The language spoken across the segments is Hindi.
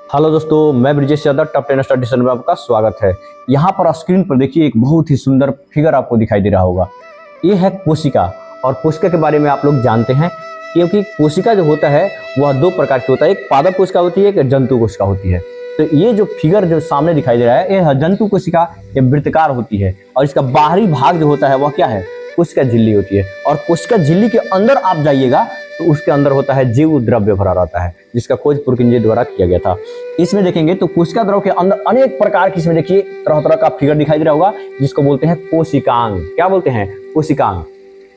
हेलो दोस्तों, मैं ब्रिजेश यादव टॉप 10 स्टार डिशन में आपका स्वागत है। यहाँ पर स्क्रीन पर देखिए एक बहुत ही सुंदर फिगर आपको दिखाई दे रहा होगा। ये है कोशिका। और कोशिका के बारे में आप लोग जानते हैं क्योंकि कोशिका जो होता है वह दो प्रकार की होता है। एक पादप कोशिका होती है, एक जंतु कोशिका होती है। तो ये जो फिगर जो सामने दिखाई दे रहा है ये जंतु कोशिका ये वृत्ताकार होती है और इसका बाहरी भाग जो होता है वह क्या है, कोशिका झिल्ली होती है। और कोशिका झिल्ली के अंदर आप जाइएगा तो उसके अंदर होता है जीव द्रव्य भरा रहता है, जिसका खोज पुरकिंजे द्वारा किया गया था। इसमें देखेंगे तो कोशिका द्रव के अंदर अनेक प्रकार की, इसमें देखिए तरह तरह का फिगर दिखाई दे रहा होगा, जिसको बोलते हैं कोशिकांग। क्या बोलते हैं? कोशिकांग।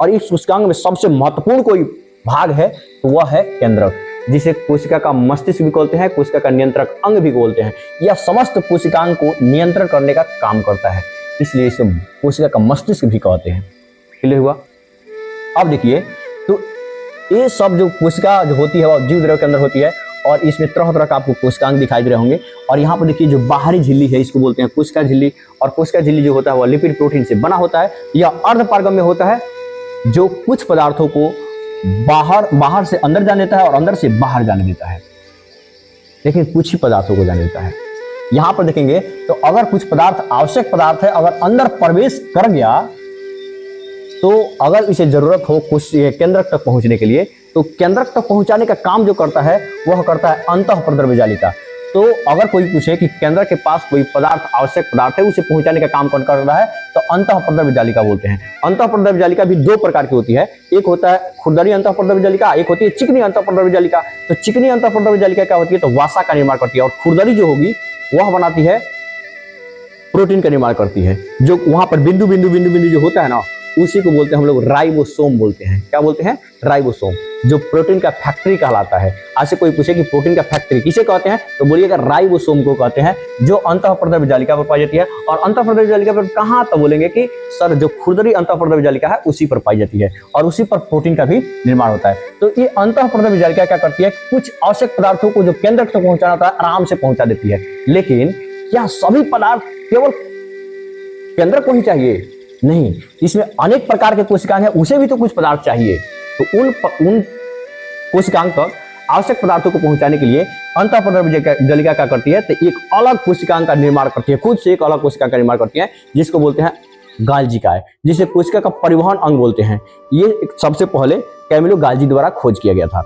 और इस कोशिकांग में सबसे महत्वपूर्ण कोई भाग है तो वह है केंद्रक, जिसे कोशिका का मस्तिष्क भी बोलते हैं, कोशिका का नियंत्रक अंग भी बोलते हैं। यह समस्त कोशिकांग को नियंत्रण करने का काम करता है, इसलिए इसे कोशिका का मस्तिष्क भी कहते हैं। क्लियर हुआ? अब देखिए तो ये सब जो कोशिका जो होती है वह जीव द्रव्य के अंदर होती है और इसमें तरह तरह का आपको कोशिकांग दिखाई दे रहे होंगे। और यहाँ पर देखिए जो बाहरी झिल्ली है इसको बोलते हैं कोशिका झिल्ली। और कोशिका झिल्ली जो होता है वह लिपिड प्रोटीन से बना होता है। यह अर्धपारगम्य होता है, जो कुछ पदार्थों को बाहर से अंदर जाने देता है और अंदर से बाहर जाने देता है, लेकिन कुछ ही पदार्थों को जाने देता है। यहाँ पर देखेंगे तो अगर कुछ पदार्थ आवश्यक पदार्थ है, अगर अंदर प्रवेश कर गया तो अगर इसे जरूरत हो कुछ केंद्रक तक पहुंचने के लिए, तो केंद्रक तक पहुंचाने का काम जो करता है वह करता है अंतःप्रद्रव्य जालिका। तो अगर कोई पूछे कि केंद्रक के पास कोई पदार्थ आवश्यक पदार्थ है, उसे पहुंचाने का काम कौन कर रहा है, तो अंतःप्रद्रव्य जालिका बोलते हैं। अंतःप्रद्रव्य जालिका भी दो प्रकार की होती है, एक होता है खुरदरी अंतःप्रद्रव्य जालिका, एक होती है चिकनी अंतःप्रद्रव्य जालिका। तो चिकनी अंतःप्रद्रव्य जालिका क्या होती है, तो वसा का निर्माण करती है। और खुरदरी जो होगी वह बनाती है प्रोटीन का निर्माण करती है। जो वहां पर बिंदु बिंदु बिंदु बिंदु जो होता है ना, उसी को बोलते हैं हम लोग राइबोसोम बोलते हैं। क्या बोलते हैं? राइबोसोम, जो प्रोटीन का फैक्ट्री कहलाता है। आज से कोई पूछे कि प्रोटीन का फैक्ट्री किसे कहते हैं, तो बोलिएगा राइबोसोम को कहते हैं, जो अंतःप्रद्रव्य जालिका पर पाई जाती है। और अंतःप्रद्रव्य जालिका पर कहाँ, तो बोलेंगे कि सर जो खुरदरी अंतःप्रद्रव्य जालिका है उसी पर पाई जाती है और उसी पर प्रोटीन का भी निर्माण होता है। तो ये अंतःप्रद्रव्य जालिका क्या करती है, कुछ आवश्यक पदार्थों को जो केंद्र तक पहुंचाना होता है आराम से पहुंचा देती है। लेकिन क्या सभी पदार्थ केवल केंद्र को ही चाहिए? नहीं, इसमें अनेक प्रकार के कोशिकांग हैं, उसे भी तो कुछ पदार्थ चाहिए। तो उन कोशिकांग तक आवश्यक पदार्थों को पहुंचाने के लिए अंतःप्रद्रव्य जालिका क्या करती है, तो एक अलग कोशिकांग का निर्माण करती है, खुद से एक अलग कोशिका का निर्माण करती है, जिसको बोलते हैं गाल्जिकाएं, जिसे कोशिका का परिवहन अंग बोलते हैं। ये सबसे पहले कैमिलो गाल्जी द्वारा खोज किया गया था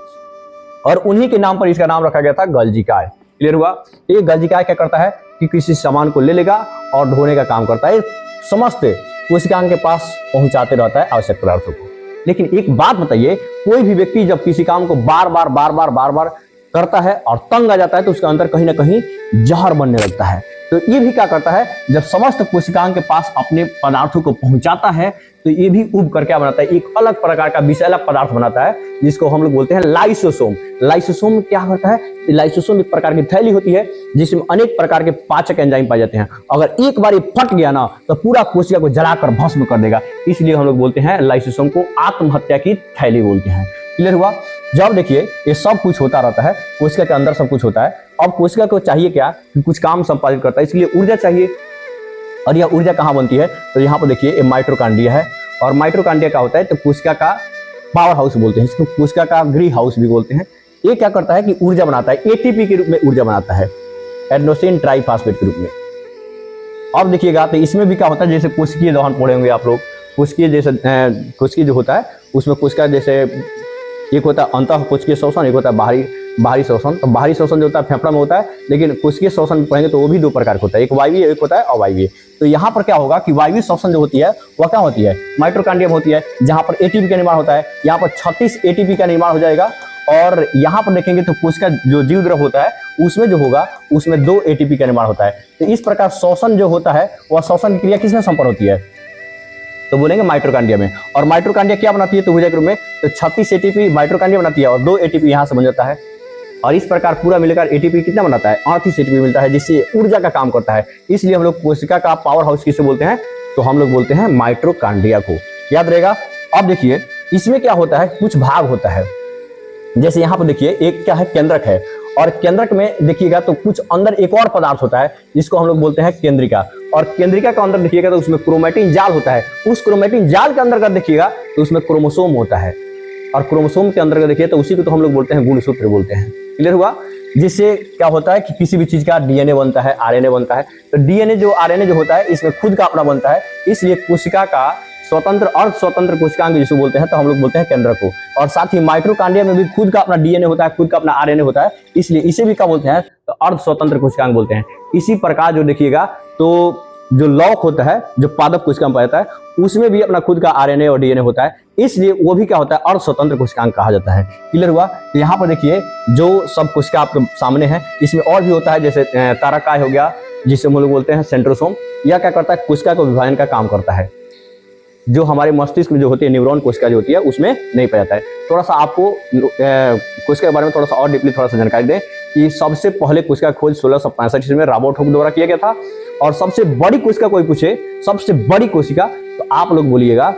और उन्हीं के नाम पर इसका नाम रखा गया था गाल्जिकाएं। क्लियर हुआ? ये गाल्जिकाएं क्या करता है कि किसी सामान को ले लेगा और ढोने का काम करता है, समस्त कोशिकांग के पास पहुंचाते रहता है आवश्यक पदार्थों को। लेकिन एक बात बताइए, कोई भी व्यक्ति जब किसी काम को बार बार करता है और तंग आ जाता है तो उसके अंदर कहीं ना कहीं जहर बनने लगता है। तो ये भी क्या करता है, जब समस्त कोशिकांग के पास अपने पदार्थों को पहुंचाता है तो ये भी उब कर क्या बनाता है, एक अलग प्रकार का विषैला पदार्थ बनाता है, जिसको हम लोग बोलते हैं लाइसोसोम। लाइसोसोम क्या होता है? लाइसोसोम एक प्रकार की थैली होती है जिसमें अनेक प्रकार के पाचक एंजाइम पाए जाते हैं। अगर एक बार ये फट गया ना तो पूरा कोशिका को जलाकर भस्म कर देगा, इसलिए हम लोग बोलते हैं लाइसोसोम को आत्महत्या की थैली बोलते हैं। क्लियर हुआ? जब देखिए ये सब कुछ होता रहता है, कोशिका के अंदर सब कुछ होता है। अब कोशिका को चाहिए क्या, कुछ काम संपादित करता है, इसलिए ऊर्जा चाहिए। और यह ऊर्जा कहाँ बनती है, तो यहाँ पर देखिए ये माइटोकॉन्ड्रिया है। और माइटोकॉन्ड्रिया क्या होता है, तो कोशिका का पावर हाउस बोलते हैं, इसको कोशिका का ग्री हाउस भी बोलते हैं। ये क्या करता है कि ऊर्जा बनाता है, एटीपी के रूप में ऊर्जा बनाता है, एडेनोसिन ट्राइफॉस्फेट के रूप में। अब देखिएगा तो इसमें भी क्या होता है, जैसे कोशिकीय दहन पढ़े होंगे आप लोग, कोशिकीय जैसे कोशिकीय जो होता है उसमें कोशिका जैसे एक होता है अंतः कोशिकीय शोषण, एक होता है बाहरी शोषण। तो बाहरी शोषण जो होता है फेफड़ा में होता है, लेकिन कोशिकीय शोषण पढ़ेंगे तो वो भी दो प्रकार का होता है, एक वायवीय एक होता है अवायवीय। तो यहाँ पर क्या होगा कि वायवीय शोषण जो होती है वह क्या होती है, माइटोकॉन्ड्रिया होती है, जहाँ पर एटीपी का निर्माण होता है। यहाँ पर 36 एटीपी का निर्माण हो जाएगा। और यहाँ पर देखेंगे तो कोशिका जो जीव द्रव होता है उसमें जो होगा उसमें 2 एटीपी का निर्माण होता है। तो इस प्रकार शोषण जो होता है वह शोषण की क्रिया किसमें संपन्न होती है, तो बोलेंगे माइटोकॉन्ड्रिया में। और माइटोकॉन्ड्रिया क्या बनाती है, तो ऊर्जा के रूप में तो 36 एटीपी माइटोकॉन्ड्रिया बनाती है और 2 एटीपी यहाँ से बन जाता है। और इस प्रकार पूरा मिलकर एटीपी कितना बनाता है, 38 एटीपी मिलता है, जिससे ऊर्जा का काम करता है। इसलिए हम लोग कोशिका का पावर हाउस किसे बोलते हैं, तो हम लोग बोलते हैं माइटोकॉन्ड्रिया को। याद रहेगा? अब देखिए इसमें क्या होता है, कुछ भाग होता है। जैसे यहाँ पर देखिए एक क्या है, केंद्रक है। और केंद्रक में देखिएगा तो कुछ अंदर एक और पदार्थ होता है जिसको हम लोग बोलते हैं केंद्रिका। और केंद्रिका का अंदर देखिएगा तो उसमें क्रोमैटिन जाल होता है। उस क्रोमैटिन जाल के अंदर का देखिएगा तो उसमें क्रोमोसोम होता है। और क्रोमोसोम के अंदर का देखिए तो उसी को तो हम लोग बोलते हैं गुणसूत्र बोलते हैं। क्लियर हुआ? जिससे क्या होता है कि किसी भी चीज का डीएनए बनता है, आरएनए बनता है। तो डीएनए जो आरएनए जो होता है इसमें खुद का अपना बनता है, इसलिए कोशिका का स्वतंत्र अर्ध स्वतंत्र कोशिकांग जिसको बोलते हैं, तो हम लोग बोलते हैं केंद्रक को। और साथ ही माइटोकॉन्ड्रिया में भी खुद का अपना डीएनए होता है, खुद का अपना आरएनए होता है, इसलिए इसे भी क्या बोलते हैं, तो अर्ध स्वतंत्र कोशिकांग बोलते हैं। इसी प्रकार जो देखिएगा तो जो लौक होता है, जो पादप कोशिका में पाया जाता है, उसमें भी अपना खुद का आरएनए और डीएनए होता है, इसलिए वो भी क्या होता है, अर्ध स्वतंत्र कोशिकांग कहा जाता है। क्लियर हुआ? तो यहाँ पर देखिए जो सब कोशिका आपके सामने है, इसमें और भी होता है, जैसे तारकाय हो गया, जिसे हम लोग बोलते हैं सेंट्रोसोम। यह क्या करता है, कोशिका को विभाजन का काम करता है। जो हमारे मस्तिष्क में जो होती है न्यूरॉन कोशिका जो होती है उसमें नहीं पाया जाता है। थोड़ा सा आपको कोशिका के बारे में थोड़ा सा और डीपली थोड़ा सा जानकारी दें कि सबसे पहले कोशिका खोज 1665 ईस्वी में रॉबर्ट हुक द्वारा किया गया था। और सबसे बड़ी कोशिका कोई पूछे, सबसे बड़ी कोशिका, तो आप लोग बोलिएगा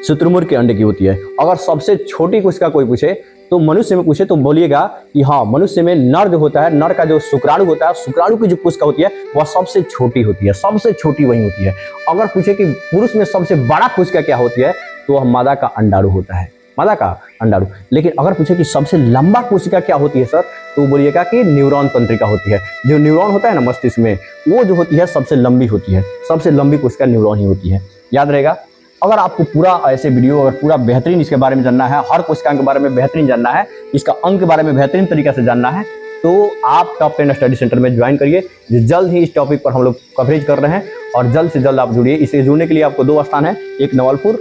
शुतुरमुर्ग के अंडे की होती है। अगर सबसे छोटी कोशिका कोई पूछे, तो मनुष्य में पूछे तो बोलिएगा कि हाँ, मनुष्य में नर जो होता है, नर का जो शुक्राणु होता है, शुक्राणु की जो कोशिका होती है वह सबसे छोटी होती है, सबसे छोटी वही होती है। अगर पूछे कि पुरुष में सबसे बड़ा कोशिका क्या होती है, तो वह मादा का अंडाणु होता है, मादा का अंडाणु। लेकिन अगर पूछे कि सबसे लंबा कोशिका क्या होती है सर, तो बोलिएगा कि न्यूरॉन तंत्रिका होती है। जो न्यूरॉन होता है ना मस्तिष्क में, वो जो होती है सबसे लंबी होती है, सबसे लंबी कोशिका न्यूरॉन ही होती है। याद रहेगा। अगर आपको पूरा ऐसे वीडियो अगर पूरा बेहतरीन इसके बारे में जानना है, हर कोशिका के बारे में बेहतरीन जानना है, इसका अंग के बारे में बेहतरीन तरीके से जानना है, तो आप टॉप 10 स्टडी सेंटर में ज्वाइन करिए। जो जल्द ही इस टॉपिक पर हम लोग कवरेज कर रहे हैं और जल्द से जल्द आप जुड़िए। इसे जुड़ने के लिए आपको 2 स्थान है, एक नवलपुर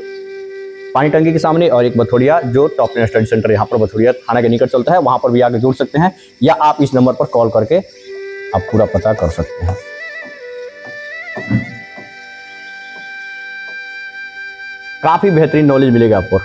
पानी टंकी के सामने और एक बथोड़िया, जो टॉप 10 स्टडी सेंटर यहाँ पर बथोड़िया थाना के निकट चलता है, वहाँ पर भी आके जुड़ सकते हैं, या आप इस नंबर पर कॉल करके आप पूरा पता कर सकते हैं। काफ़ी बेहतरीन नॉलेज मिलेगा आपको।